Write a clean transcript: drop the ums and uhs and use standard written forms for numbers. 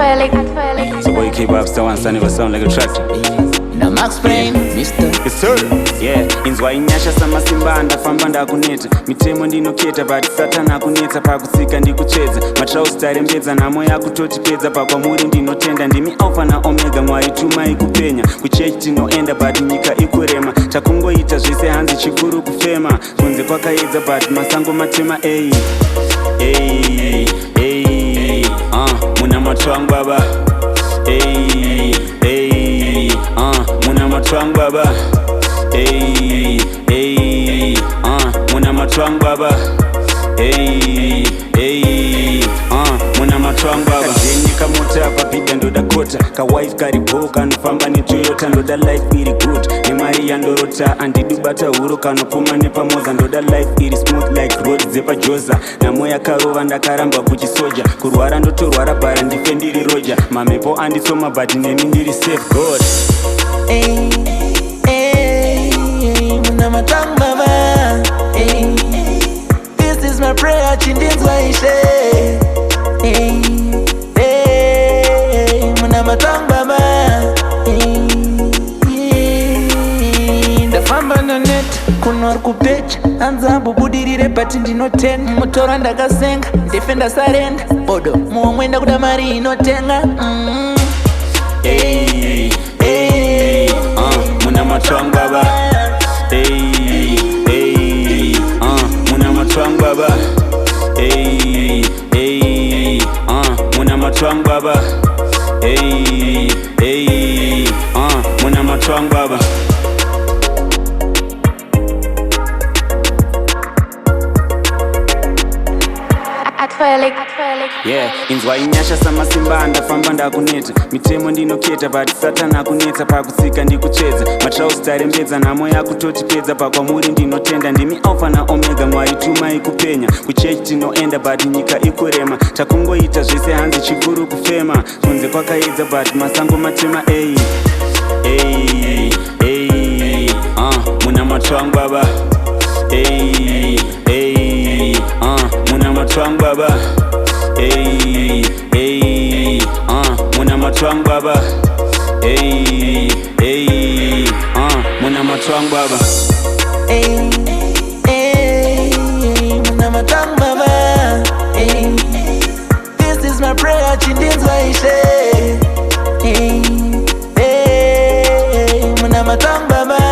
Artwellic. So boy keep Babster one son never sound like a tractor. Na Max Brain, Mr. Yes sir. Yeah, inzwa inyasha samasimba ndafamba ndakuneta mitemo ndinoketa but satana kunetsa pakusika ndikuchedza matraustare mbedza namo yakutotipedza pakwamuri ndinotenda ndimi alpha na omega mwari tumai kupenya kuchechi tinoenda but nyika ikurema takungoita zvese hanzi chikuru kufema kunze kwakaedza but masango matema Munamato wangu baba Munamato wangu baba Munamato wangu baba Munamato wangu baba kajenyika mota papida ndoda kota kawife karibo kanofamba netoyota ndoda life iri good nemari yandorota andidubata huro kanopuma nepamoza ndoda life iri smooth like road dzepajoza namo yakarova ndakaramba kuchisoja kurwara ndotorwara bara ndife ndiri roja mamepo anditsoma but nemi ndiri safe god Munamato wangu baba This is my prayer chindinzwa ishe Munamato wangu baba ndafamba nanet kunwari kupecha anzambo budirire pati ndinoten mutora ndakasenga ndefe ndasarenda bodo muomwe ndakuda mari inotenga Munamato wangu baba Munamato wangu baba Munamato wangu baba Munamato wangu baba Artwellic. Yeah, inzwa inyasha samasimba ndafamba ndakuneta mitemo ndinoketa but satana kunetsa pakusika ndikuchedza matraustare mbedza namo yakutotipedza pakwamuri ndinotenda ndimi alpha na omega mwari tumai kupenya kuchechi tinoenda but nyika ikurema takungoita zvese hanzi chikuru kufema kunze kwakaedza but masango matema Munamato wangu baba Munamato wangu baba Munamato wangu baba Munamato wangu baba Munamato wangu baba This is my prayer chindinzwa ishe Munamato wangu baba